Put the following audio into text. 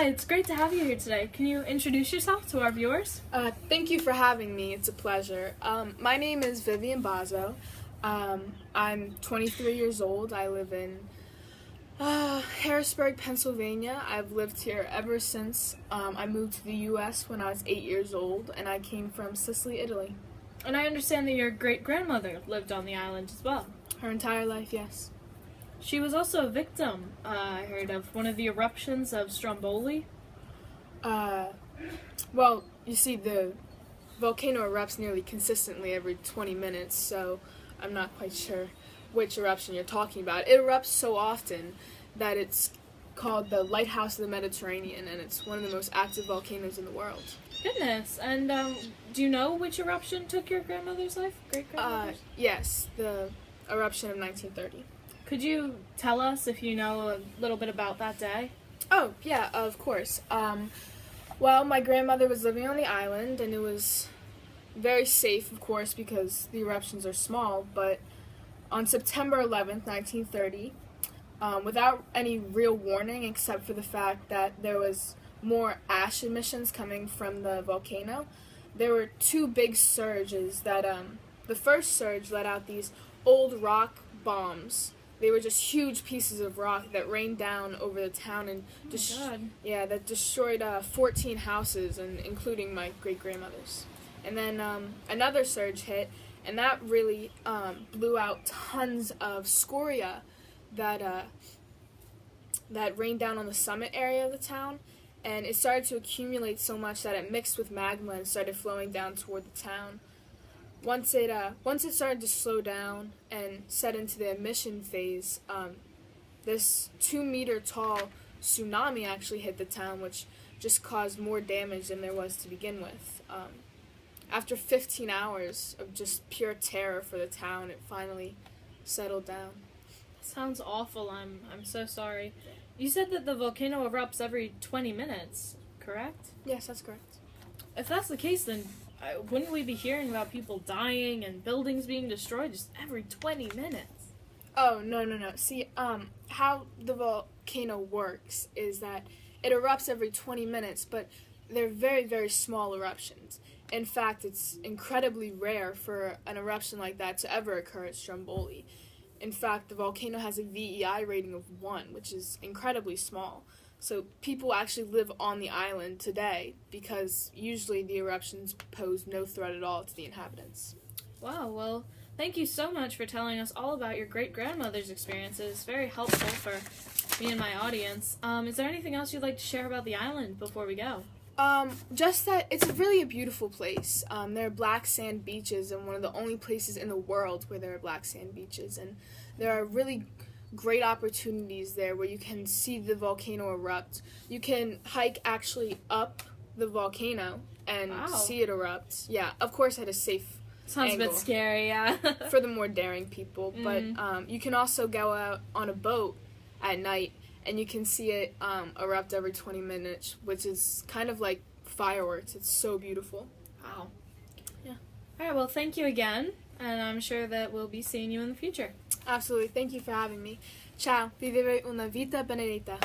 Hi, it's great to have you here today. Can you introduce yourself to our viewers? Thank you for having me. It's a pleasure. My name is Vivian Bazo. I'm 23 years old. I live in Harrisburg, Pennsylvania. I've lived here ever since I moved to the U.S. when I was 8 years old, and I came from Sicily, Italy. And I understand that your great-grandmother lived on the island as well. Her entire life, yes. She was also a victim, I heard, of one of the eruptions of Stromboli. Well, you see, the volcano erupts nearly consistently every 20 minutes, so I'm not quite sure which eruption you're talking about. It erupts so often that it's called the Lighthouse of the Mediterranean, and it's one of the most active volcanoes in the world. Goodness. And do you know which eruption took your grandmother's life? Great-grandmother's? Yes, the eruption of 1930. Could you tell us if you know a little bit about that day? Oh, yeah, of course. Well, my grandmother was living on the island, and it was very safe, of course, because the eruptions are small, but on September 11th, 1930, without any real warning except for the fact that there was more ash emissions coming from the volcano, there were two big surges that, the first surge let out these old rock bombs. They were just huge pieces of rock that rained down over the town and that destroyed 14 houses, and including my great-grandmother's. And then another surge hit, and that really blew out tons of scoria that rained down on the summit area of the town, and it started to accumulate so much that it mixed with magma and started flowing down toward the town. Once it started to slow down and set into the emission phase, this 2-meter tall tsunami actually hit the town, which just caused more damage than there was to begin with. After 15 hours of just pure terror for the town, it finally settled down. Sounds awful. I'm so sorry. You said that the volcano erupts every 20 minutes, correct? Yes, that's correct. If that's the case, then wouldn't we be hearing about people dying and buildings being destroyed just every 20 minutes? Oh, no. See, how the volcano works is that it erupts every 20 minutes, but they're very, very small eruptions. In fact, it's incredibly rare for an eruption like that to ever occur at Stromboli. In fact, the volcano has a VEI rating of 1, which is incredibly small. So people actually live on the island today because usually the eruptions pose no threat at all to the inhabitants. Wow, well, thank you so much for telling us all about your great-grandmother's experiences. It's very helpful for me and my audience. Is there anything else you'd like to share about the island before we go? Just that it's really a beautiful place. There are black sand beaches, and one of the only places in the world where there are black sand beaches, and there are really great opportunities there where you can see the volcano erupt. You can hike actually up the volcano and see it erupt. Yeah, of course at a safe Sounds angle. A bit scary, yeah. For the more daring people, but you can also go out on a boat at night and you can see it erupt every 20 minutes, which is kind of like fireworks. It's so beautiful. Wow. Yeah. All right, well, thank you again, and I'm sure that we'll be seeing you in the future. Absolutely. Thank you for having me. Ciao. Vivere una vita benedetta.